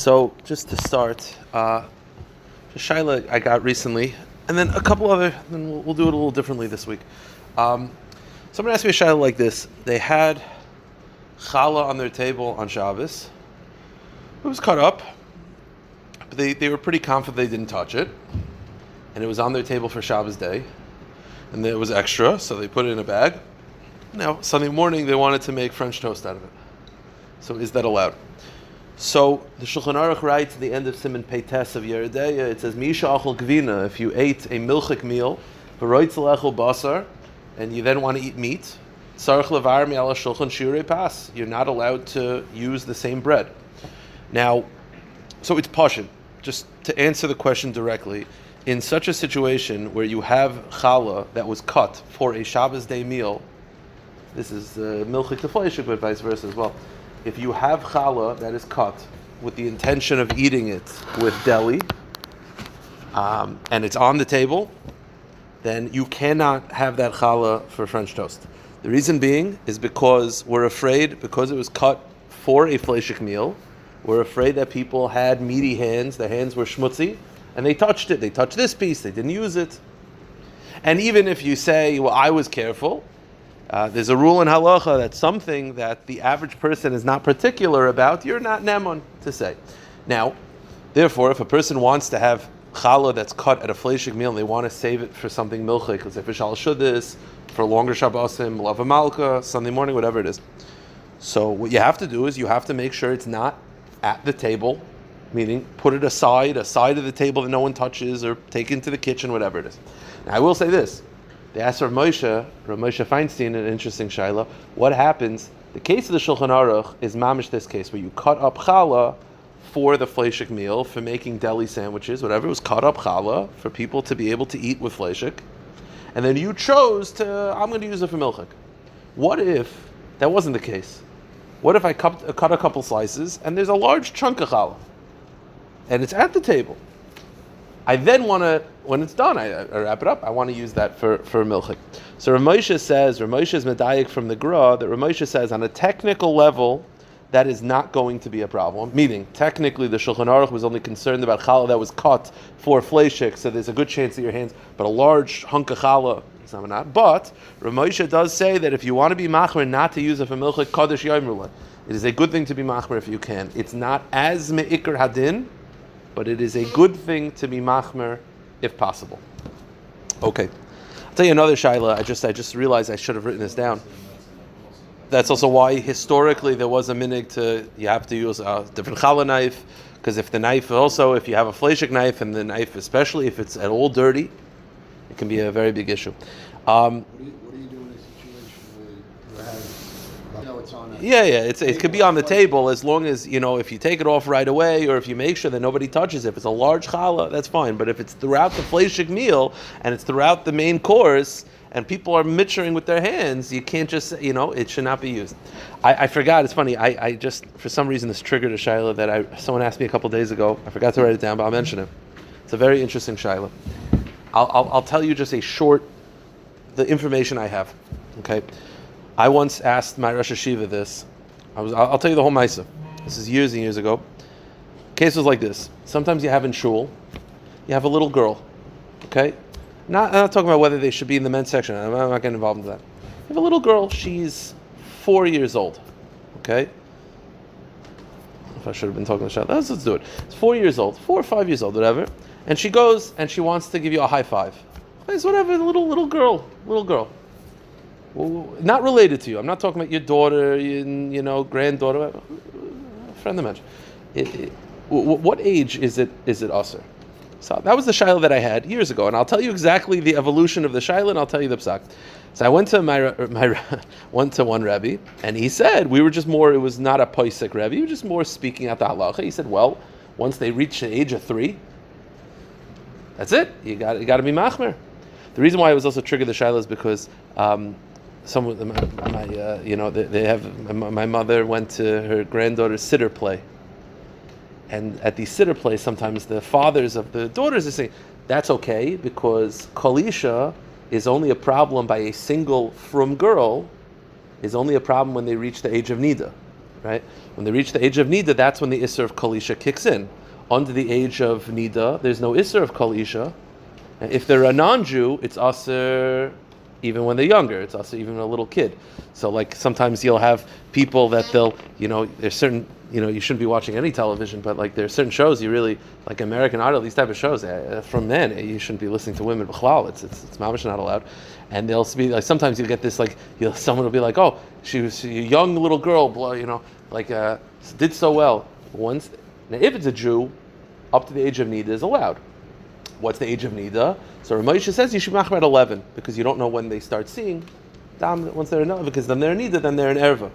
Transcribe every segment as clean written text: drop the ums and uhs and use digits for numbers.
So just to start, the shaila I got recently, and then a couple other. Then we'll do it a little differently this week. Someone asked me a shaila like this. They had challah on their table on Shabbos. It was cut up, but they were pretty confident they didn't touch it, and it was on their table for Shabbos day, and it was extra, so they put it in a bag. Now Sunday morning they wanted to make French toast out of it. So is that allowed? So the Shulchan Aruch writes at the end of Siman Peites of Yeredeya, it says, Misha achol gvina, if you ate a milchik meal, v'roitz lechol basar, and you then want to eat meat, sarach levar mi ala shulchan shiur pas. You're not allowed to use the same bread. Now, so it's pashut. Just to answer the question directly, in such a situation where you have challah that was cut for a Shabbos day meal, this is milchik to fleishik, but vice versa as well. If you have challah that is cut with the intention of eating it with deli, and it's on the table, then you cannot have that challah for French toast. The reason being is because we're afraid, because it was cut for a fleishik meal, we're afraid that people had meaty hands, their hands were schmutzy, and they touched it. They touched this piece, they didn't use it. And even if you say, well, I was careful, there's a rule in halacha that something that the average person is not particular about, you're not nemon to say. Now, therefore, if a person wants to have challah that's cut at a fleishik meal and they want to save it for something milchik, let's say for shal shuddis, for longer shabbosim, melava malka, Sunday morning, whatever it is. So what you have to do is you have to make sure it's not at the table, meaning put it aside of the table that no one touches, or take it into the kitchen, whatever it is. Now I will say this. They asked Rav Moshe Feinstein, an interesting shaila. What happens? The case of the Shulchan Aruch is mamish this case, where you cut up challah for the fleishik meal, for making deli sandwiches, whatever. It was cut up challah for people to be able to eat with fleishik, and then you chose to, I'm going to use it for milchik. What if that wasn't the case? What if I cut a couple slices, and there's a large chunk of challah, and it's at the table? I then want to, when it's done, I wrap it up. I want to use that for milchik. So Rav Moshe is medayik from the Gra, that Rav Moshe says on a technical level, that is not going to be a problem. Meaning, technically, the Shulchan Aruch was only concerned about challah that was cut for fleishik, so there's a good chance that your hands, but a large hunk of challah, not. But Rav Moshe does say that if you want to be machmer not to use it for milchik, kadosh yomrula, it is a good thing to be machmer if you can. It's not as me'ikr hadin, but it is a good thing to be machmer if possible. Okay, I'll tell you another shaila. I just realized I should have written this down. That's also why historically there was a minig to, you have to use a different challah knife, because if the knife also, if you have a fleishik knife, and the knife especially if it's at all dirty, it can be a very big issue. What do you do in a situation where you have, it's on it could be on the table, as long as, if you take it off right away, or if you make sure that nobody touches it. If it's a large challah, that's fine. But if it's throughout the fleishik meal, and it's throughout the main course, and people are mitchering with their hands, you can't just, it should not be used. I forgot, it's funny, I just, for some reason, this triggered a shaila that someone asked me a couple days ago. I forgot to write it down, but I'll mention it. It's a very interesting shaila. I'll tell you just the information I have. Okay, I once asked my Rosh Hashiva this. I'll tell you the whole ma'aseh. This is years and years ago. Case was like this. Sometimes you have in shul, you have a little girl. Okay, I'm not talking about whether they should be in the men's section. I'm not getting involved in that. You have a little girl. She's 4 years old. Okay. If I should have been talking to the let's do it. It's 4 years old, 4 or 5 years old, whatever. And she goes and she wants to give you a high five. It's whatever, little girl. Well, not related to you. I'm not talking about your daughter, granddaughter, a friend of mine. What age is it usher? So that was the shaila that I had years ago, and I'll tell you exactly the evolution of the shaila, and I'll tell you the psak. So I went to one Rebbe, and he said it was not a poisek Rebbe, he was just more speaking at the halacha. He said, well, once they reach the age of 3, that's it. You got to be machmer. The reason why I was also triggered the shaila is because my mother went to her granddaughter's sitter play, and at the sitter play, sometimes the fathers of the daughters are saying that's okay because kolisha is only a problem by a single frum girl, is only a problem when they reach the age of nida. right? When they reach the age of nida, that's when the isser of kol isha kicks in. Under the age of nida, there's no isser of kol isha. If they're a non-Jew, it's aser even when they're younger. It's aser even a little kid. So like sometimes you'll have people that they'll, there's certain, you shouldn't be watching any television, but like there's certain shows you really, like American Idol, these type of shows, from then, you shouldn't be listening to women. It's mamash not allowed. And they'll be like, sometimes you get this like, someone will be like, oh, she was a young little girl, did so well. Now if it's a Jew, up to the age of nida is allowed. What's the age of nida? So Ramosha says you should machmer at 11 because you don't know when they start seeing. Once they're in nida, because then they're in nida, then they're in erva.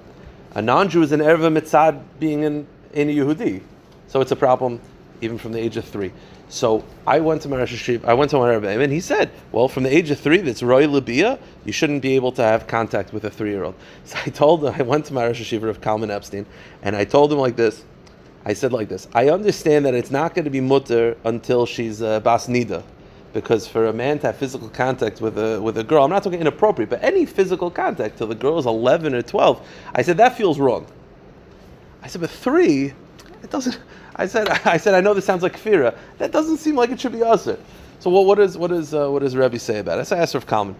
A non-Jew is an erva mitzad being in a Yehudi, so it's a problem even from the age of 3. So I went to Marash Hashiv, I went to one Rebbe, and he said, well, from the age of 3, that's Roy Labia, you shouldn't be able to have contact with a 3-year-old. So I went to Marash Hashiv of Kalman Epstein, and I told him like this. I said like this, I understand that it's not going to be mutter until she's bas nida, because for a man to have physical contact with a girl, I'm not talking inappropriate, but any physical contact till the girl is 11 or 12, I said that feels wrong. I said, but 3, it doesn't. I said I know this sounds like kfira. That doesn't seem like it should be usher. So what does Rebbe say about it? So I asked Rav Kalman.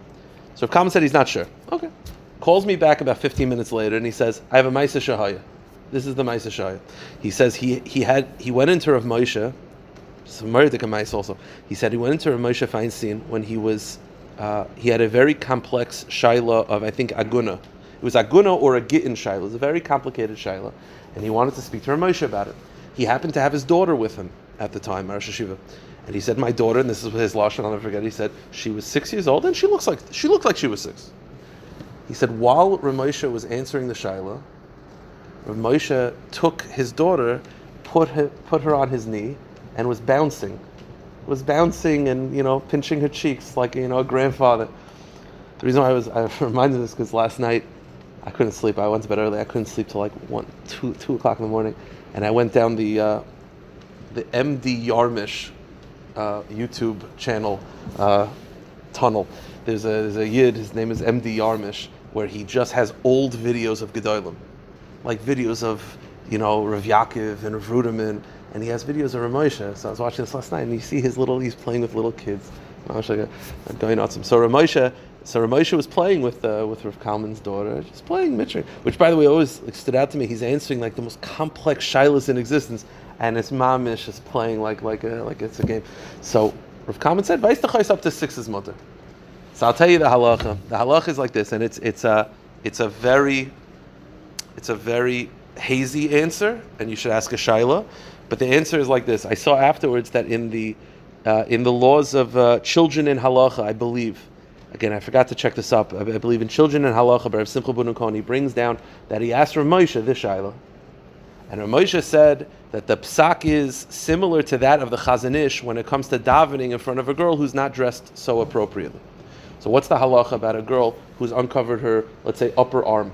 So Rav Kalman said he's not sure. Okay. Calls me back about 15 minutes later and he says, I have a Maisa Shahaya. This is the Maisa Shahaya. He says he went into Rav Moshe, some Meridik Maisa also. He said he went into Rav Moshe Feinstein when he had a very complex shaila of, I think, aguna. It was aguna or a gittin shaila. It was a very complicated shaila. And he wanted to speak to Rav Moshe about it. He happened to have his daughter with him at the time, Rosh Hashiva. And he said, my daughter, and this is his lashon, I'll never forget, he said, she was 6 years old and she looked like she was 6. He said, while Rav Moshe was answering the shaila, Rav Moshe took his daughter, put her on his knee, and was bouncing and, pinching her cheeks like, a grandfather. The reason why I was reminded of this because last night I couldn't sleep. I went to bed early. I couldn't sleep till like 2 o'clock in the morning. And I went down the MD Yarmish YouTube channel tunnel. There's a yid, his name is MD Yarmish, where he just has old videos of Gedolim, like videos of Rav Yaakov and Rav Ruderman, and he has videos of Rav Moshe. So I was watching this last night, and you see he's playing with little kids. I'm going awesome. So Rav Moshe was playing with Rav Kalman's daughter, just playing Mitzvah, which, by the way, always stood out to me. He's answering like the most complex shilas in existence, and his mamish is playing like it's a game. So Rav Kalman said, "Vais t'chayis up to 6 is mutter." So I'll tell you the halacha. The halacha is like this, and it's a very hazy answer, and you should ask a shaila. But the answer is like this. I saw afterwards that in the laws of children in halacha, I believe. Again, I forgot to check this up. I believe in children in halacha, but Rav Simcha ben Ukon, he brings down that he asked Rav Moshe this shaila, and Rav Moshe said that the psak is similar to that of the Chazon Ish when it comes to davening in front of a girl who's not dressed so appropriately. So what's the halacha about a girl who's uncovered her, let's say, upper arm?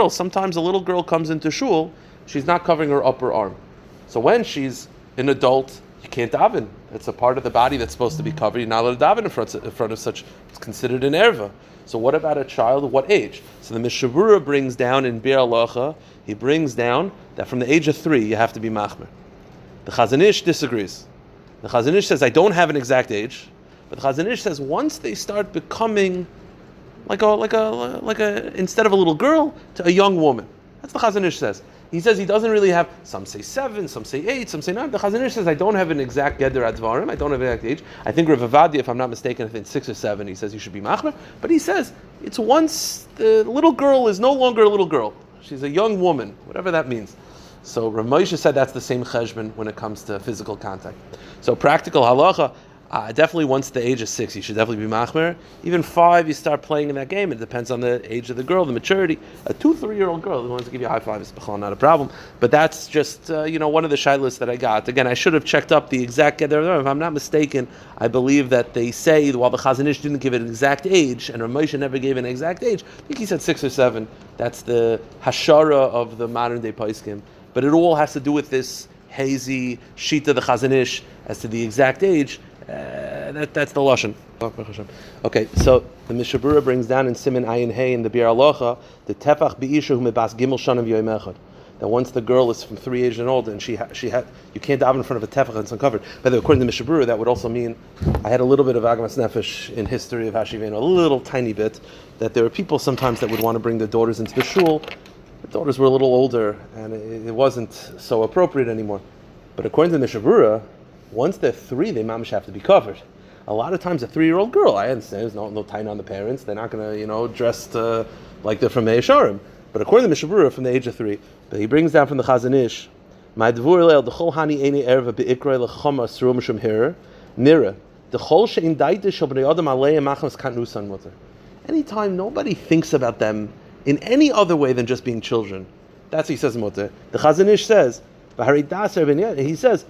Sometimes a little girl comes into shul, she's not covering her upper arm. So when she's an adult, you can't daven. It's a part of the body that's supposed to be covered. You're not allowed to daven in front of such. It's considered an erva. So what about a child? What age? So the Mishavura brings down in Bir Halacha, he brings down that from the age of 3 you have to be machmer. The Chazon Ish disagrees. The Chazon Ish says I don't have an exact age, but the Chazon Ish says once they start becoming like a instead of a little girl to a young woman. That's what the Chazon Ish says. He says he doesn't really have, some say 7, some say 8, some say 9. The Chazon Ish says I don't have an exact geder advarim, I don't have an exact age. I think Rav Avadia, if I'm not mistaken, I think 6 or 7, he says you should be machmer. But he says it's once the little girl is no longer a little girl. She's a young woman, whatever that means. So Rav Moshe said that's the same cheshbon when it comes to physical contact. So practical halacha, definitely once the age of 6, you should definitely be machmer. Even 5, you start playing in that game. It depends on the age of the girl, the maturity. A 2-3-year-old girl who wants to give you a high five is not a problem. But that's just one of the shilas that I got. Again, I should have checked up the exact geder. If I'm not mistaken, I believe that they say while the Chazon Ish didn't give an exact age, and Rav Moshe never gave an exact age, I think he said 6 or 7. That's the hashara of the modern day poskim. But it all has to do with this hazy shita the Chazon Ish as to the exact age. That's the lashon. Okay, so the Mishabura brings down in Siman Ayin Hey in the Bir Alocha the tefach be'isha hu mebas gimel shanav yoyim echad. That once the girl is from 3 years and older, and she had you can't daven in front of a tefach and it's uncovered. But according to Mishabura, that would also mean I had a little bit of agamas nefesh in history of Hashivin, a little tiny bit, that there were people sometimes that would want to bring their daughters into the shul. The daughters were a little older, and it wasn't so appropriate anymore. But according to Mishabura, once they're 3, they mamish have to be covered. A lot of times, a 3-year-old girl, I understand, there's no tying on the parents. They're not going to, dress like they're from Me'esharim. But according to Mishabura, from the age of 3, but he brings down from the Chazon Ish, my dvur leil dechol hani eni erva beikra lechama sru mishum here nira dechol shein daite shel bnei adam alei machmas kanusan mutter. Anytime nobody thinks about them in any other way than just being children, that's what he says in mutter. The Chazon Ish says, he says.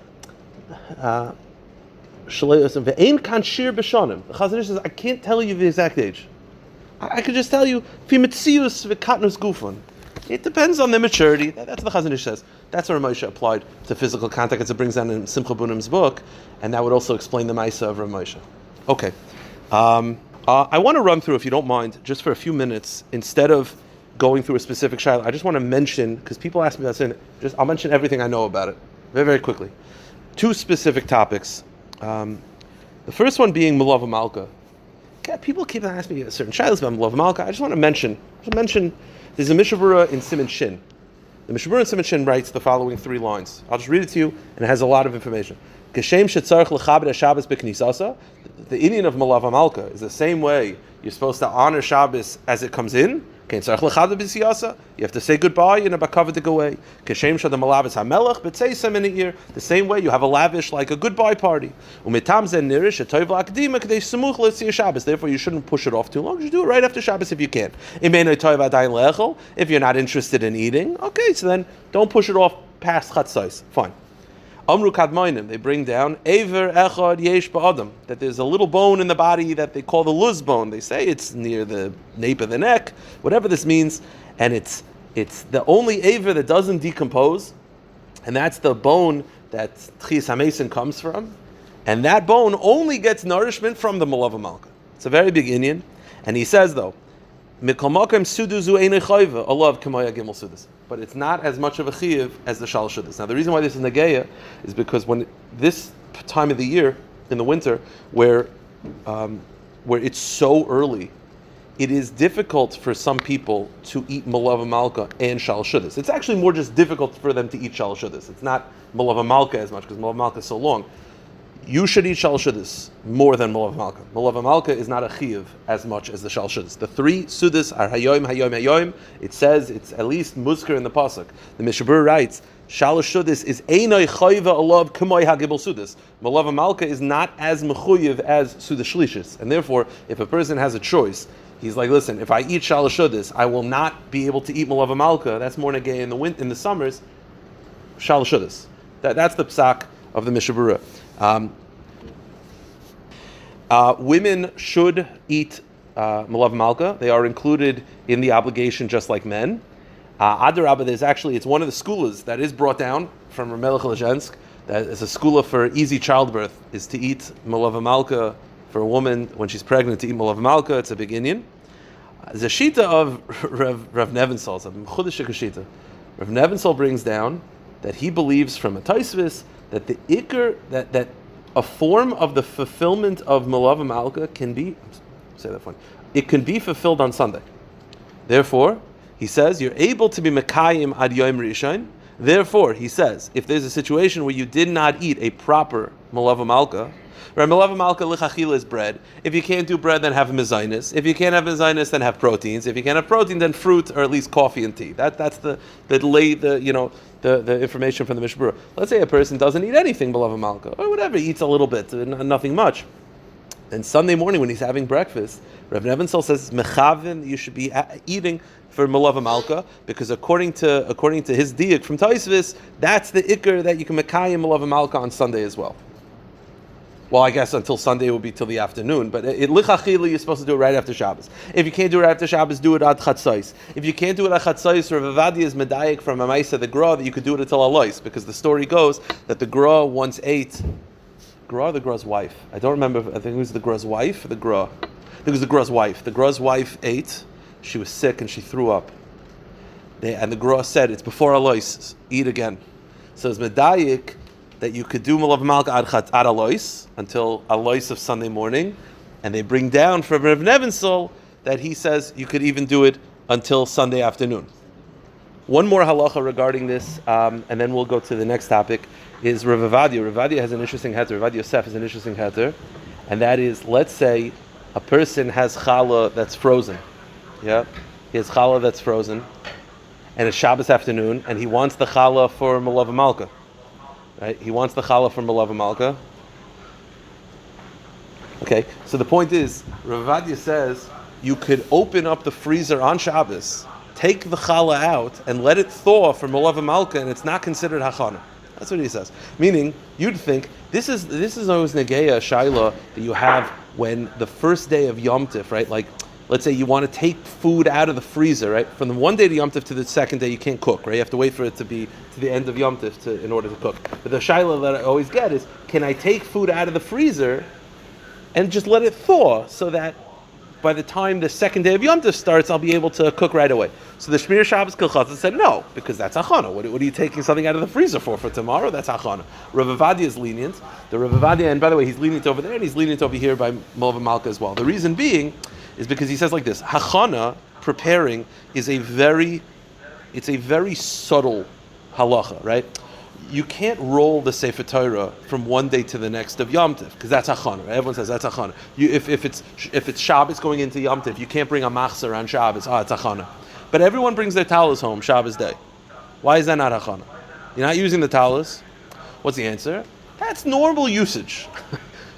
Ve'ein kan shir b'shanim. The Chazon Ish says, I can't tell you the exact age. I could just tell you, fi metzius v'katnus gufon. It depends on their maturity. That's what the Chazon Ish says. That's where Moshe applied to physical contact, as it brings down in Simcha Bunim's book, and that would also explain the Maisa of Moshe. Okay. I want to run through, if you don't mind, just for a few minutes, instead of going through a specific shiur, I just want to mention, because people ask me that, I'll mention everything I know about it, very, very quickly. 2 specific topics. The first one being melava malka. Okay, people keep asking me a certain shiur about melava malka. I just want to mention, there's a Mishabura in Siman Shin. The Mishabura in Siman Shin writes the following 3 lines. I'll just read it to you, and it has a lot of information. Geshem shetzarich lechabed Shabbos b'knisasa. The Indian of melava malka is the same way you're supposed to honor Shabbos as it comes in. You have to say goodbye in a bakava to go away. The same way you have a lavish, like a goodbye party. Therefore, you shouldn't push it off too long. You do it right after Shabbos if you can. If you're not interested in eating, okay, so then don't push it off past chatzos. Fine. Amru kadmoinim, they bring down Ever echad yesh ba'adam, that there's a little bone in the body that they call the luz bone. They say it's near the nape of the neck, whatever this means, and it's the only Ever that doesn't decompose, and that's the bone that Tchias HaMeson comes from, and that bone only gets nourishment from the melava malka. It's a very big Indian, and he says though, Mikol makom sudu zu einei chayva, alav k'maya gimel sudas. But it's not as much of a chiyuv as the shalosh shudas. Now the reason why this is negeya is because when this time of the year, in the winter, where it's so early, it is difficult for some people to eat melava malka and shalosh shudas. It's actually more just difficult for them to eat shalosh shudas. It's not melava malka as much because melava malka is so long. You should eat shalosh shudas more than melava malka. Melava malka is not a chiyuv as much as the shalosh shudas. The 3 sudas are hayoim, hayoim, hayoim. It says it's at least musker in the pasuk. The Mishabur writes, shalosh shudas is einay chayva alav k'moy hagibel sudas. Melava malka is not as mechuyev as sudas shlishis, and therefore, if a person has a choice, he's like, listen, if I eat shalosh shudas, I will not be able to eat melava malka. That's more negay in the summers. Shalosh shudas. That's the psak of the Mishabura. Women should eat melava malka. They are included in the obligation just like men. Adarabba, it's one of the skulas that is brought down from Ramelech Lezhensk. That is a skula for easy childbirth, is to eat melava malka for a woman when she's pregnant to eat melava malka. It's a big Indian. The shita of Rav Nevinsol, a mechudesh shita. Rav Nevinsol brings down that he believes from a Taisvis that the ikr, that a form of the fulfillment of melava malka can be, it can be fulfilled on Sunday. Therefore, he says, you're able to be mekayim ad yom rishon. Therefore, he says, if there's a situation where you did not eat a proper melava malka, right, melava malka lichachila is bread. If you can't do bread, then have mezainis. If you can't have mezainis, then have proteins. If you can't have protein, then fruit or at least coffee and tea. That's the information from the Mishabura. Let's say a person doesn't eat anything melava malka or whatever, he eats a little bit, nothing much. And Sunday morning when he's having breakfast, Rav Nevinsol says mechavin, you should be eating for melava malka, because according to his diuk from Taisvis, that's the ikr that you can mekayim melava malka on Sunday as well. Well, I guess until Sunday it will be till the afternoon, but lichachila you're supposed to do it right after Shabbos. If you can't do it right after Shabbos, do it at chatzos. If you can't do it at chatzos, Rav Avadia is medayik from a Maisa the Gra that you could do it until Alois, because the story goes that the Gra once ate Gra or the Gra's wife? I don't remember. I think it was the Gra's wife or the Gra. I think it was the Gra's wife. The Gra's wife ate. She was sick and she threw up. And the Gra said, it's before Alois, eat again. So it's medayik that you could do melava malka ad Alois until Alois of Sunday morning. And they bring down from Rav Nebensil that he says you could even do it until Sunday afternoon. One more halacha regarding this, and then we'll go to the next topic, is Rav Avadia. Rav Avadia has an interesting heter. Rav Avadia Yosef has an interesting heter, and that is, let's say a person has challah that's frozen. Yeah, he has challah that's frozen, and it's Shabbos afternoon, and he wants the challah for melava malka. Right? He wants the challah for melava malka. Okay, so the point is, Rav Avadia says you could open up the freezer on Shabbos, take the challah out, and let it thaw for melava malka, and it's not considered hachana. That's what he says. Meaning, you'd think this is always negeya shaila that you have when the first day of Yom Tif, right? Like, let's say you want to take food out of the freezer, right? From the one day to Yom Tif to the second day, you can't cook, right? You have to wait for it to be to the end of Yom Tif in order to cook. But the shaila that I always get is, can I take food out of the freezer and just let it thaw so that by the time the second day of Yom Tov starts, I'll be able to cook right away? So the Shmir Shabbos Kilchasa said no, because that's achana. What are you taking something out of the freezer for tomorrow? That's achana. Rav Avadia is lenient. The Rav Avadia, and by the way, he's lenient over there, and he's lenient over here by melava malka as well. The reason being is because he says like this: hachana, preparing, is a very subtle halacha, right? You can't roll the Sefer Torah from one day to the next of Yom Tif, because that's achana. Right? Everyone says that's achana. If it's Shabbos going into Yom Tif, you can't bring a machzor on Shabbos. It's achana. But everyone brings their talis home Shabbos day. Why is that not achana? You're not using the talis. What's the answer? That's normal usage.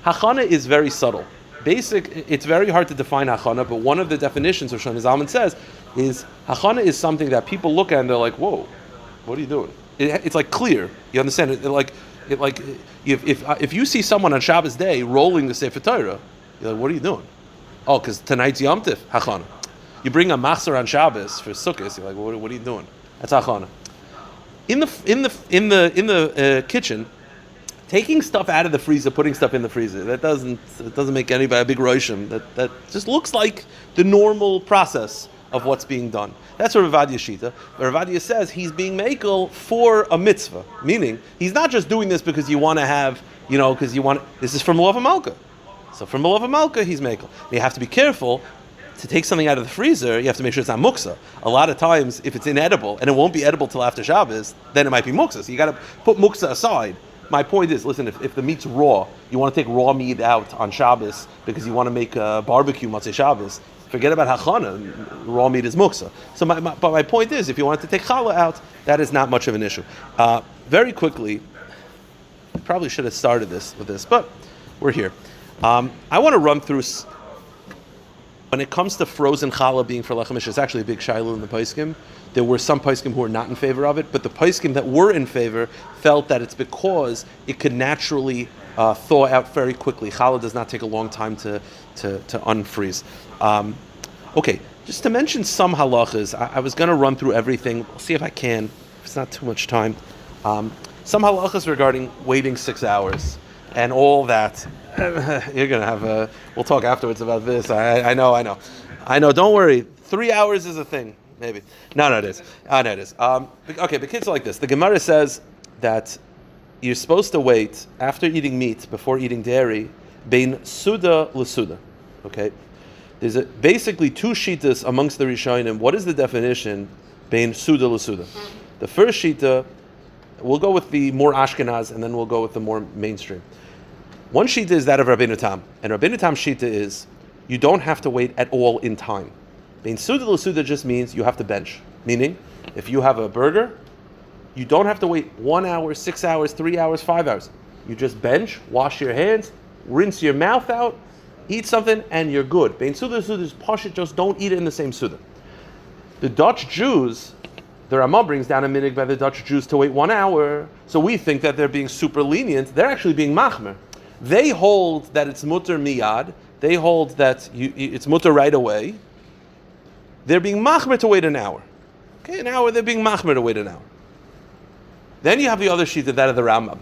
Hachana is very subtle. It's very hard to define hachana, but one of the definitions of Shlomo Zalman says is hachana is something that people look at and they're like, whoa, what are you doing? It's like clear. You understand? If you see someone on Shabbos day rolling the Sefer Torah, you're like, what are you doing? Oh, because tonight's Yom Tif, hachana. You bring a machzor on Shabbos for Sukkot, you're like, what are you doing? That's hachana. In the kitchen, taking stuff out of the freezer, putting stuff in the freezer, it doesn't make anybody a big roshim. That just looks like the normal process of what's being done. That's what Rav Avadia Shita. Rav Avadia says he's being mekel for a mitzvah, meaning he's not just doing this because you want to have, because you want. This is from melava malka. So from melava malka, he's mekel. You have to be careful. To take something out of the freezer, you have to make sure it's not muksa. A lot of times, if it's inedible and it won't be edible till after Shabbos, then it might be muksa. So you got to put muksa aside. My point is, listen, if the meat's raw, you want to take raw meat out on Shabbos because you want to make a barbecue Motzei Shabbos. Forget about hachana. Raw meat is muksa. So my point is, if you want to take challah out, that is not much of an issue. Very quickly, I probably should have started with this, but we're here. I want to run through. When it comes to frozen challah being for lechem, it's actually a big shiloh in the poskim. There were some poskim who were not in favor of it, but the poskim that were in favor felt that it's because it could naturally thaw out very quickly. Challah does not take a long time to unfreeze. Okay, just to mention some halachas, I was going to run through everything. I'll see if I can. It's not too much time. Some halachas regarding waiting 6 hours and all that. You're going to have we'll talk afterwards about this. I know. Don't worry. 3 hours is a thing, maybe. No, it is. No, it is. Okay, but kids are like this. The Gemara says that you're supposed to wait after eating meat, before eating dairy, bein suda l'suda. Okay? There's basically two shitas amongst the Rishonim. What is the definition? Bein suda l'suda. The first shita, we'll go with the more Ashkenaz, and then we'll go with the more mainstream. One shita is that of Rabbeinu Tam, and Rabbeinu Tam's shita is you don't have to wait at all in time. Bein suda l'suda just means you have to bench. Meaning, if you have a burger, you don't have to wait 1 hour, 6 hours, 3 hours, 5 hours. You just bench, wash your hands, rinse your mouth out, eat something, and you're good. Bein suda l'suda is pashut, just don't eat it in the same suda. The Dutch Jews, the Ramah brings down a minig by the Dutch Jews to wait 1 hour, so we think that they're being super lenient. They're actually being machmer. They hold that it's mutter miyad. They hold that it's mutter right away. They're being machmer to wait an hour. Okay, an hour, they're being machmer to wait an hour. Then you have the other sheet, that of the Rambam.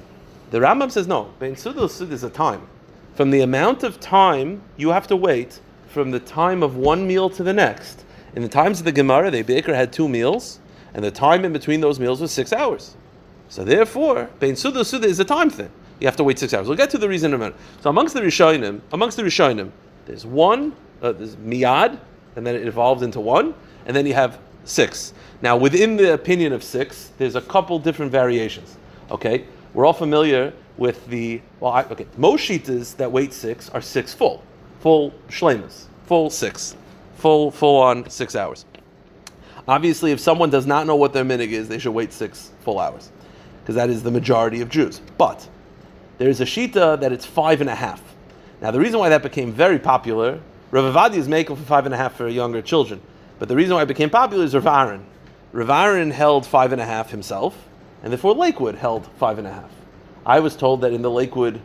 The Rambam says no. Bein Suda L'Suda is a time. From the amount of time you have to wait from the time of one meal to the next. In the times of the Gemara, the baker had 2 meals, and the time in between those meals was 6 hours. So therefore, Bein Suda L'Suda is a time thing. You have to wait 6 hours. We'll get to the reason in a minute. So amongst the Rishonim, there's one, there's miyad, and then it evolves into 1, and then you have 6. Now, within the opinion of 6, there's a couple different variations. Okay, we're all familiar with most shitas that wait 6 are 6 full shlemas, full 6, full on 6 hours. Obviously, if someone does not know what their minig is, they should wait 6 full hours, because that is the majority of Jews. But there's a shita that it's 5.5. Now, the reason why that became very popular, Rav Avadi is making for 5.5 for younger children, but the reason why it became popular is Rav Aaron. Rav Aaron held 5.5 himself, and therefore Lakewood held 5.5. I was told that in the Lakewood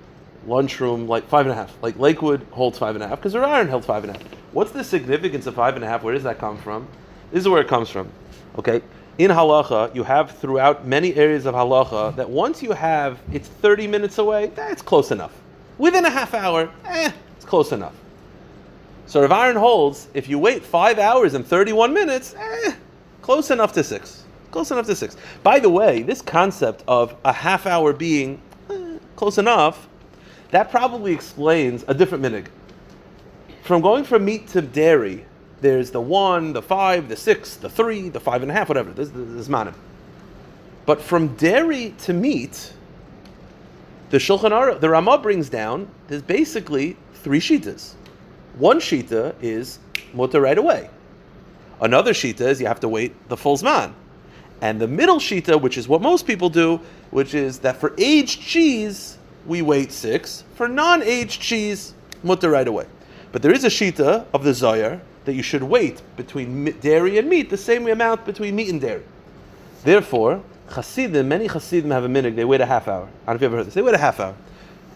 lunchroom, like 5.5. Like Lakewood holds 5.5 because Rav Aaron held 5.5. What's the significance of 5.5? Where does that come from? This is where it comes from. Okay, in halacha, you have throughout many areas of halacha that once you have it's 30 minutes away, it's close enough. Within a half hour, it's close enough. So Rav Aaron holds if you wait 5 hours and 31 minutes, close enough to 6. Close enough to 6. By the way, this concept of a half hour being close enough, that probably explains a different minig. From going from meat to dairy, there's the 1, the 5, the 6, the 3, the 5.5, whatever. This is manim. But from dairy to meat, the Shulchan Aruch, the Ramah brings down, there's basically 3 shitas. One shita is mutter right away. Another shita is you have to wait the full zman. And the middle shita, which is what most people do, which is that for aged cheese, we wait 6. For non-aged cheese, mutter right away. But there is a shita of the Zohar that you should wait between dairy and meat the same amount between meat and dairy. Therefore, many Hasidim have a minhag, they wait a half hour. I don't know if you ever heard this. They wait a half hour.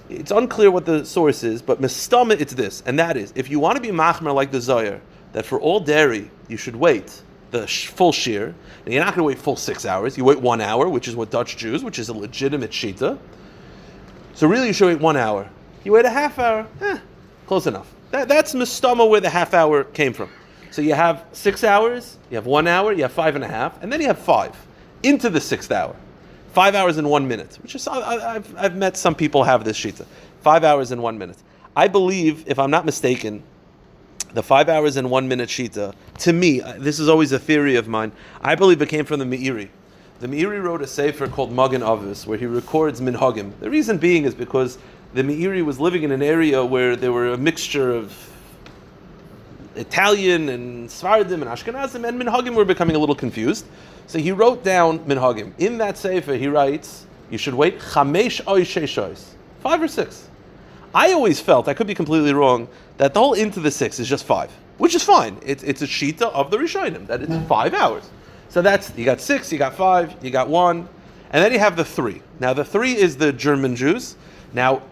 It's unclear what the source is, but mistama it's this, and that is, if you want to be machmer like the Zohar, that for all dairy, you should wait the full shiur, and you're not going to wait full 6 hours, you wait 1 hour, which is what Dutch Jews, which is a legitimate shita. So really you should wait 1 hour. You wait a half hour, close enough. That's mistama where the half hour came from. So you have 6 hours, you have 1 hour, you have 5.5, and then you have 5 into the 6th hour. 5 hours and 1 minute, which is I've met some people have this shita. 5 hours and 1 minute. I believe, if I'm not mistaken, the 5 hours and 1 minute shita, to me, this is always a theory of mine, I believe it came from the Meiri. The Meiri wrote a sefer called Magen Avos, where he records minhagim. The reason being is because the Meiri was living in an area where there were a mixture of Italian and Sfardim and Ashkenazim, and minhagim were becoming a little confused. So he wrote down minhagim. In that sefer, he writes, you should wait 5 or 6. I always felt, I could be completely wrong, that the whole into the 6 is just 5, which is fine. It's a shita of the Rishonim, that it's 5 hours. So that's, you got 6, you got 5, you got 1, and then you have the 3. Now the 3 is the German Jews. Now,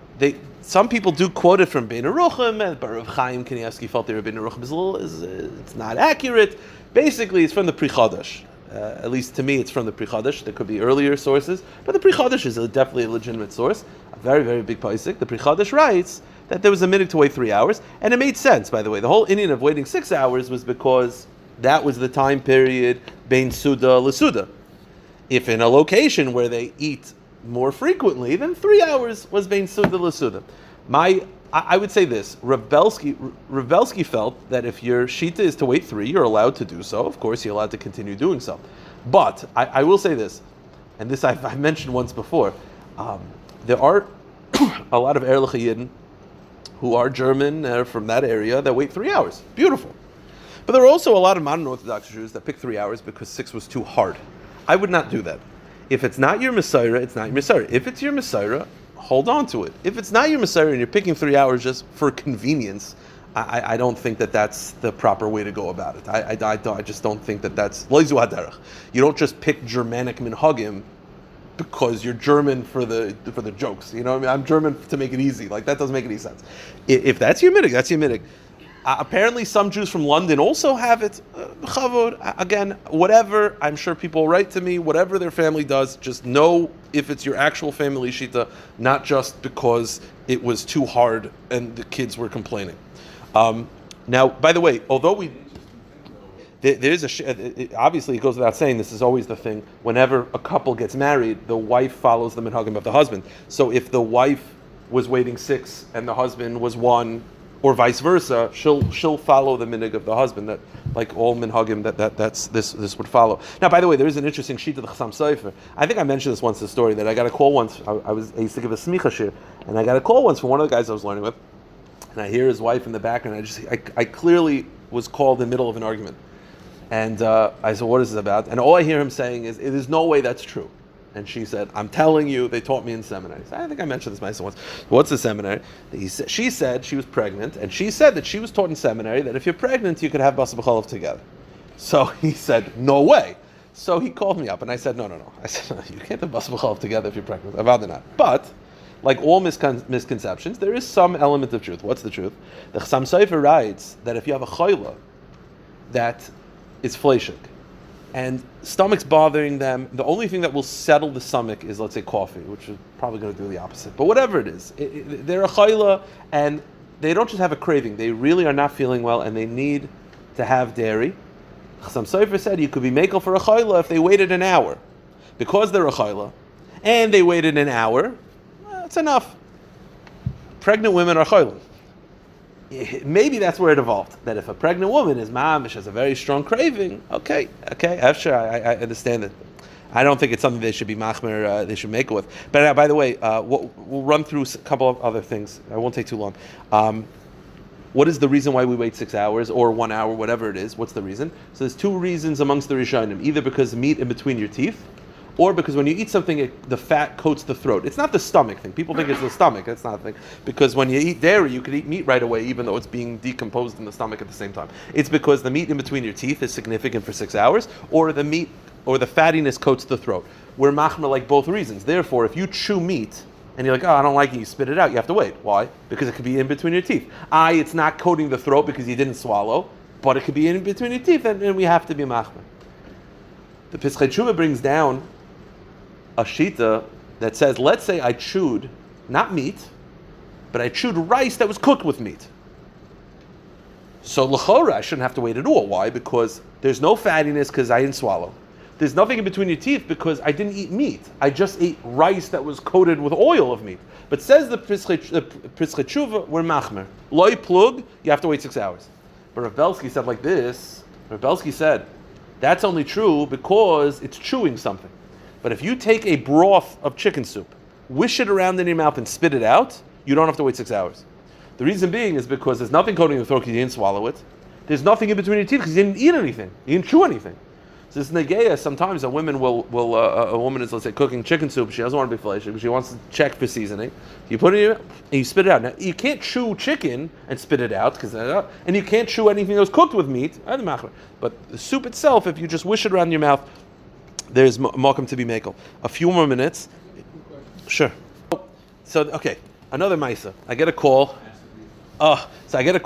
some people do quote it from Bein Aruchim, but Rav Chaim Kanievsky felt that Bein Aruchim it's not accurate. Basically, it's from the Pri Chadash. At least to me, it's from the Pri Chadash. There could be earlier sources, but the Pri Chadash is definitely a legitimate source. A very, very big paisik. The Pri Chadash writes that there was a minute to wait 3 hours, and it made sense, by the way. The whole Indian of waiting 6 hours was because that was the time period Bein Suda L'Suda. If in a location where they eat more frequently, then 3 hours was Bein Suda L'Suda. I would say this, Rav Belsky felt that if your shita is to wait 3, you're allowed to do so. Of course, you're allowed to continue doing so. But I will say this, and this I've mentioned once before, there are a lot of Erlich Yidden who are German from that area that wait 3 hours. Beautiful. But there are also a lot of modern Orthodox Jews that pick 3 hours because 6 was too hard. I would not do that. If it's not your Messiah, it's not your Messiah. If it's your Messiah, hold on to it. If it's not your Messiah and you're picking 3 hours just for convenience, I don't think that that's the proper way to go about it. I just don't think that that's loizu haderech. You don't just pick Germanic minhagim because you're German for the jokes. You know what I mean? I'm German to make it easy. Like, that doesn't make any sense. If that's your minig, that's your minig. Apparently, some Jews from London also have it. Chavod, again, whatever. I'm sure people will write to me. Whatever their family does, just know if it's your actual family shita, not just because it was too hard and the kids were complaining. Now, by the way, although there is obviously it goes without saying, this is always the thing. Whenever a couple gets married, the wife follows the minhagim of the husband. So if the wife was waiting 6 and the husband was 1, or vice versa, she'll follow the minhag of the husband. That, like all minhagim, that's this would follow. Now, by the way, there is an interesting sheet of the Chassam Sofer. I think I mentioned this once, the story that I got a call once. I used to give a smicha shir, and I got a call once from one of the guys I was learning with, and I hear his wife in the background. I clearly was called in the middle of an argument, and I said, "What is this about?" And all I hear him saying is, "There's no way that's true." And she said, "I'm telling you, they taught me in seminary." So I think I mentioned this myself once. What's the seminary? She said she was pregnant, and she said that she was taught in seminary that if you're pregnant, you could have basa b'chalav together. So he said, "No way." So he called me up, and I said, No. I said, "No, you can't have basa b'chalav together if you're pregnant. I'd rather not." But like all misconceptions, there is some element of truth. What's the truth? The Chassam Sofer writes that if you have a chayla that is fleishik, and stomach's bothering them, the only thing that will settle the stomach is, let's say, coffee, which is probably going to do the opposite. But whatever it is, they're a chayla, and they don't just have a craving. They really are not feeling well, and they need to have dairy. Chassam Sofer said you could be mekel for a chayla if they waited an hour. Because they're a chayla, and they waited an hour, that's enough. Pregnant women are chayla. Maybe that's where it evolved. That if a pregnant woman is mamish, has a very strong craving, okay, sure, I understand it. I don't think it's something they should be machmer, they should make it with. But by the way, we'll run through a couple of other things. I won't take too long. What is the reason why we wait 6 hours or 1 hour, whatever it is? What's the reason? So there's 2 reasons amongst the Rishonim. Either because meat in between your teeth, or because when you eat something, the fat coats the throat. It's not the stomach thing. People think it's the stomach. That's not a thing. Because when you eat dairy, you could eat meat right away, even though it's being decomposed in the stomach at the same time. It's because the meat in between your teeth is significant for 6 hours, or the meat or the fattiness coats the throat. We're machmer like both reasons. Therefore, if you chew meat and you're like, I don't like it, you spit it out, you have to wait. Why? Because it could be in between your teeth. It's not coating the throat because you didn't swallow, but it could be in between your teeth, and we have to be machmer. The Pischei Tshuva brings down a shita that says, let's say I chewed, not meat, but I chewed rice that was cooked with meat. So l'chora, I shouldn't have to wait at all. Why? Because there's no fattiness because I didn't swallow. There's nothing in between your teeth because I didn't eat meat. I just ate rice that was coated with oil of meat. But says the Pischei Tshuva, we're machmer. Loi plug, you have to wait 6 hours. But Rav Belsky said like this. Rav Belsky said, that's only true because it's chewing something. But if you take a broth of chicken soup, wish it around in your mouth and spit it out, you don't have to wait 6 hours. The reason being is because there's nothing coating your throat because you didn't swallow it. There's nothing in between your teeth because you didn't eat anything. You didn't chew anything. So this negeya, sometimes a woman a woman is, let's say, cooking chicken soup. She doesn't want to be flesh, but she wants to check for seasoning. You put it in your mouth and you spit it out. Now, you can't chew chicken and spit it out, and you can't chew anything that was cooked with meat. But the soup itself, if you just wish it around your mouth, there's malkum to be makel. A few more minutes. Sure. So, okay, another maisa. I get a call. I get a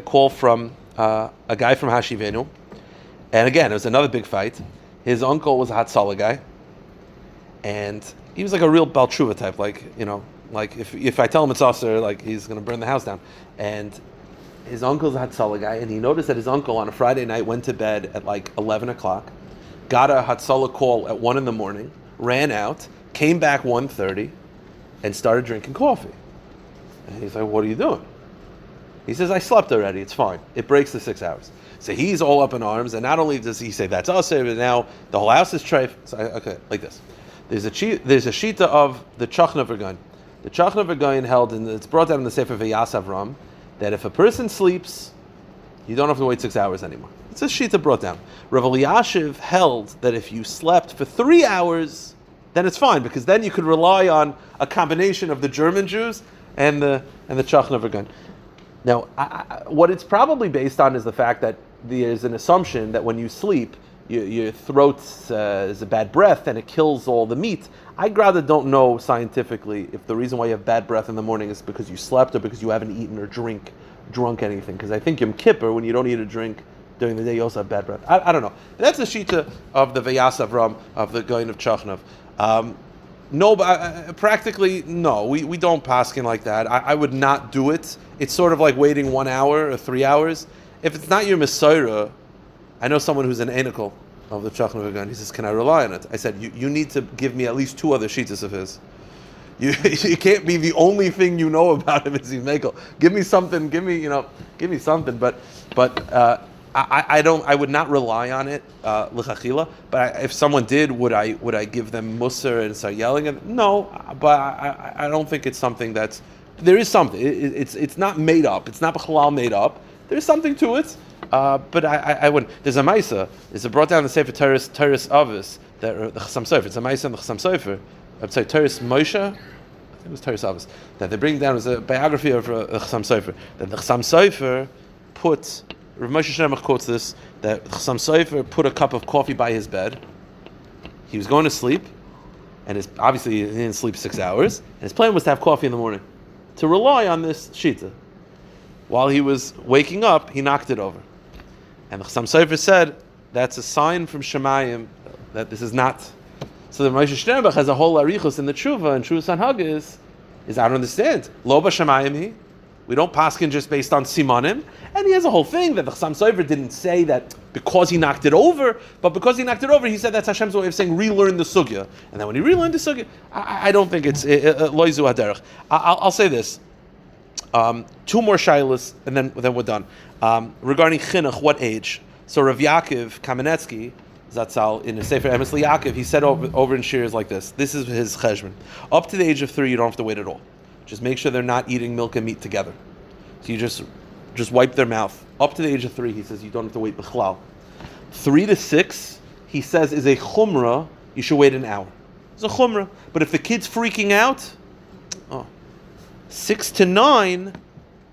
call from a guy from Hashivenu. And again, it was another big fight. His uncle was a Hatzalah guy. And he was like a real Baal Tshuva type. Like, like if I tell him it's Aser, like he's going to burn the house down. And his uncle's a Hatzalah guy. And he noticed that his uncle on a Friday night went to bed at like 11 o'clock. Got a Hatzalah call at 1 in the morning. Ran out. Came back 1:30. And started drinking coffee. And he's like, what are you doing? He says, I slept already. It's fine. It breaks the 6 hours. So he's all up in arms, and not only does he say that's us, but now the whole house is treif. So, okay, like this. There's a shita of the Chachna V'Gaon. The Chachna V'Gaon held, and it's brought down in the Sefer V'Yas Avram, that if a person sleeps, you don't have to wait 6 hours anymore. It's a shita brought down. Rav Elyashiv held that if you slept for 3 hours, then it's fine, because then you could rely on a combination of the German Jews and the Chachna V'Gaon. Now, what it's probably based on is the fact that there's an assumption that when you sleep, your throat is a bad breath and it kills all the meat. I rather don't know scientifically if the reason why you have bad breath in the morning is because you slept or because you haven't eaten or drunk anything. Because I think Yom Kippur, when you don't eat or drink during the day, you also have bad breath. I don't know. That's the shita of the Vayas Avram, of the Goyin of Chachnov. No, but practically, no. We don't paskin like that. I would not do it. It's sort of like waiting 1 hour or 3 hours. If it's not your Mesorah, I know someone who's an anical of the Chachnov again. He says, can I rely on it? I said, you need to give me at least 2 other shitas of his. You can't be the only thing you know about him is Mekel. Give me something. Give me something. But I would not rely on it l'chachila. But if someone did, would I give them musar and start yelling at them? No, but I don't think it's something that's. There is something. It's not made up. It's not b'chalal made up. There's something to it. But I wouldn't. There's a Maisa. It's brought down the Sefer Teres Avis, that the Chassam Sofer. It's a Maisa in the Chassam Sofer. I'd say Teres Moshe. I think it was Teres Avis. That they bring down as a biography of the Chassam Sofer. That the Chassam Sofer put. Rav Moshe Shneimach quotes this. That the Chassam Sofer put a cup of coffee by his bed. He was going to sleep, and obviously he didn't sleep 6 hours. And his plan was to have coffee in the morning, to rely on this shita. While he was waking up, he knocked it over. And the Chassam Sofer said, that's a sign from Shemayim that this is not. So the Moshe Shnerbach has a whole arichos in the Tshuva, and Tshuva Sanhagis is, I don't understand. Lo b'Shemayim. We don't paskin just based on simanim. And he has a whole thing that the Chassam Sofer didn't say that because he knocked it over, but because he knocked it over, he said that's Hashem's way of saying relearn the sugya. And then when he relearned the sugya, I don't think it's loizu haderech. I'll say this. 2 more shilas, and then we're done. Regarding chinuch, what age? So Rav Yaakov Kamenetsky, Zatzal, in the Sefer Emes Yaakov, he said over in shiurs like this. This is his cheshbon. Up to the age of 3, you don't have to wait at all. Just make sure they're not eating milk and meat together. So you just wipe their mouth. Up to the age of 3, he says you don't have to wait b'chlal. 3 to 6, he says, is a chumrah. You should wait an hour. It's a chumrah. But if the kid's freaking out, 6 to 9,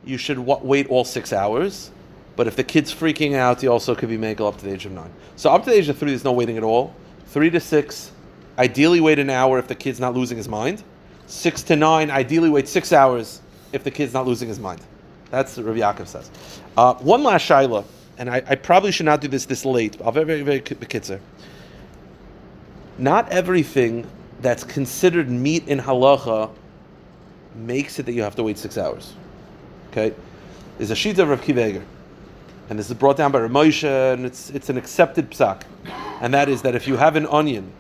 you should wait all 6 hours. But if the kid's freaking out, you also could be megal up to the age of 9. So up to the age of 3, there's no waiting at all. 3 to 6, ideally wait an hour if the kid's not losing his mind. 6 to 9, ideally wait 6 hours if the kid's not losing his mind. That's what Rav Yaakov says. One last shaila, and I probably should not do this late, but I'll very, very bekitzer. Not everything that's considered meat in halacha makes it that you have to wait 6 hours. Okay? There's a shita of Rav Kiva Eger, and this is brought down by Rav Moshe, and it's an accepted psak. And that is that if you have an onion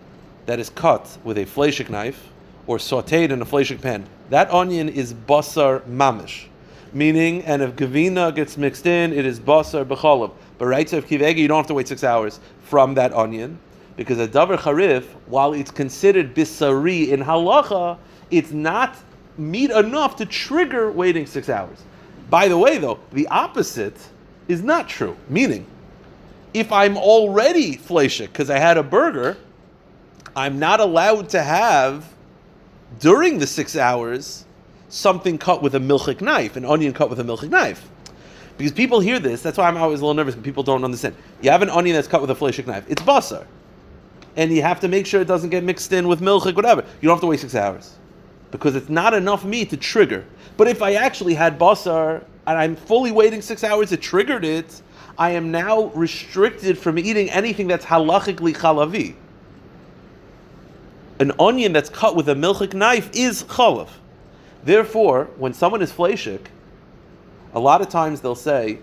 that is cut with a fleshik knife or sautéed in a fleshik pan, that onion is basar mamish. Meaning, and if gavina gets mixed in, it is basar b'chalav. But right, so if Kiva Eger, you don't have to wait 6 hours from that onion, because a davar charif, while it's considered bisari in halacha, it's not meat enough to trigger waiting 6 hours. By the way, though, the opposite is not true. Meaning, if I'm already fleshik because I had a burger, I'm not allowed to have, during the 6 hours, something cut with a milchik knife, an onion cut with a milchik knife. Because people hear this, that's why I'm always a little nervous, because people don't understand. You have an onion that's cut with a fleshik knife. It's basar. And you have to make sure it doesn't get mixed in with milchik, whatever. You don't have to wait 6 hours. Because it's not enough meat to trigger. But if I actually had basar, and I'm fully waiting 6 hours, it triggered it, I am now restricted from eating anything that's halachically chalavi. An onion that's cut with a milchik knife is chalav. Therefore, when someone is fleshik, a lot of times they'll say,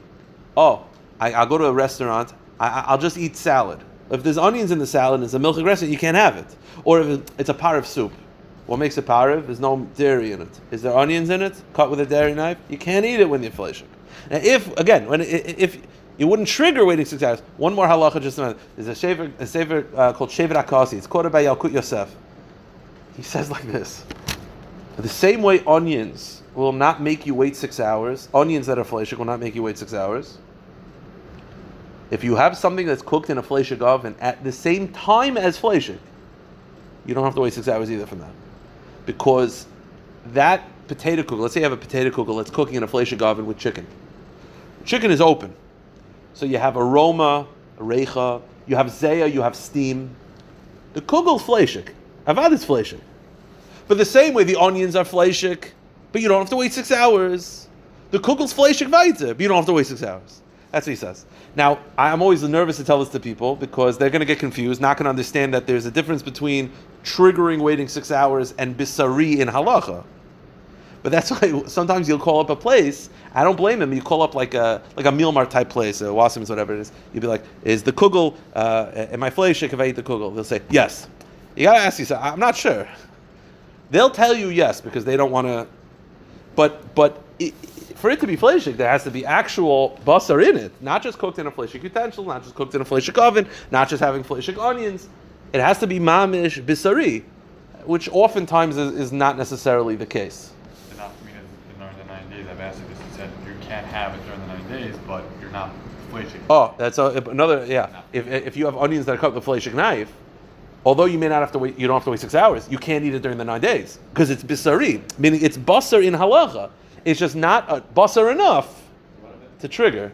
I'll go to a restaurant, I'll just eat salad. If there's onions in the salad and it's a milchik restaurant, you can't have it. Or if it's a parav soup. What makes it parav? There's no dairy in it. Is there onions in it, cut with a dairy knife? You can't eat it when you're fleshik. Now if you wouldn't trigger waiting 6 hours, one more halacha just a minute. There's a sefer called Shevet Akasi. It's quoted by Yalkut Yosef. He says like this. The same way onions will not make you wait 6 hours, onions that are fleshik will not make you wait 6 hours. If you have something that's cooked in a fleshik oven at the same time as fleshik, you don't have to wait 6 hours either from that. Because that potato kugel, let's say you have a potato kugel that's cooking in a fleshik oven with chicken. Chicken is open. So you have aroma, reicha, you have zeya, you have steam. The kugel's fleshik. Avad is fleshik. But the same way, the onions are fleishik, but you don't have to wait 6 hours. The kugel's fleishik weiter, but you don't have to wait 6 hours. That's what he says. Now, I'm always nervous to tell this to people because they're going to get confused, not going to understand that there's a difference between triggering waiting 6 hours and bisari in halacha. But that's why sometimes you'll call up a place. I don't blame him. You call up like a meal mart type place, Wasim's, whatever it is. You'd be like, "Is the kugel? Am I fleishik if I eat the kugel?" They'll say, "Yes." You gotta ask yourself. I'm not sure. They'll tell you yes because they don't want to. But for it to be fleishik, there has to be actual basar in it, not just cooked in a fleishik utensil, not just cooked in a fleishik oven, not just having fleishik onions. It has to be mamish bisari, which oftentimes is not necessarily the case. Enough for me to during the 9 days. I've asked you this and said you can't have it during the 9 days, but you're not fleishik. Oh, that's another, yeah. If you have onions that are cut with a fleishik knife, although you may not have to wait, you don't have to wait 6 hours, you can't eat it during the 9 days because it's bisari, meaning it's basar in halacha. It's just not basar enough to trigger.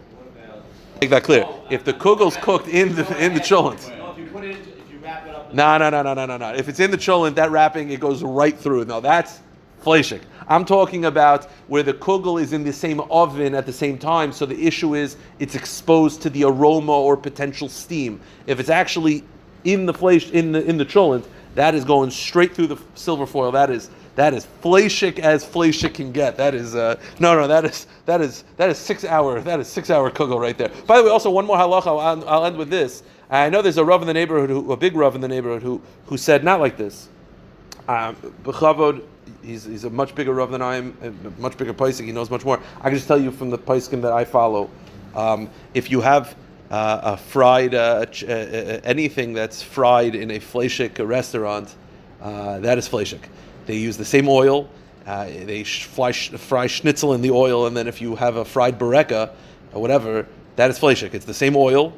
Make that clear. If the kugel's cooked in the cholent. No, if you put it, if you wrap it up. No. If it's in the cholent, that wrapping, it goes right through. No, that's fleishik. I'm talking about where the kugel is in the same oven at the same time, so the issue is it's exposed to the aroma or potential steam. If it's actually in the fleish in the cholent, that is going straight through the silver foil. That is fleishik as fleishik can get. That is that is 6 hour. That is 6 hour kugel right there. By the way, also one more halacha. I'll end with this. I know there's a rav in the neighborhood, a big rav in the neighborhood who said not like this. B'chavod, he's a much bigger rav than I am, a much bigger paisik. He knows much more. I can just tell you from the paiskim that I follow. If you have a fried anything that's fried in a fleishik restaurant, that is fleishik. They use the same oil. They fry schnitzel in the oil, and then if you have a fried bureka or whatever, that is fleishik. It's the same oil,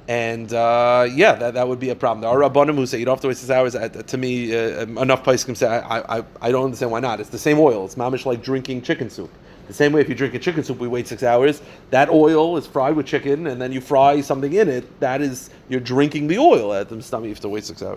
and that would be a problem. There are rabbanim who say you don't have to wait 6 hours. To me, enough paiskim say I don't understand why not. It's the same oil. It's mamish like drinking chicken soup. The same way if you drink a chicken soup, we wait 6 hours. That oil is fried with chicken, and then you fry something in it. That is, you're drinking the oil. At the stomach, you have to wait 6 hours.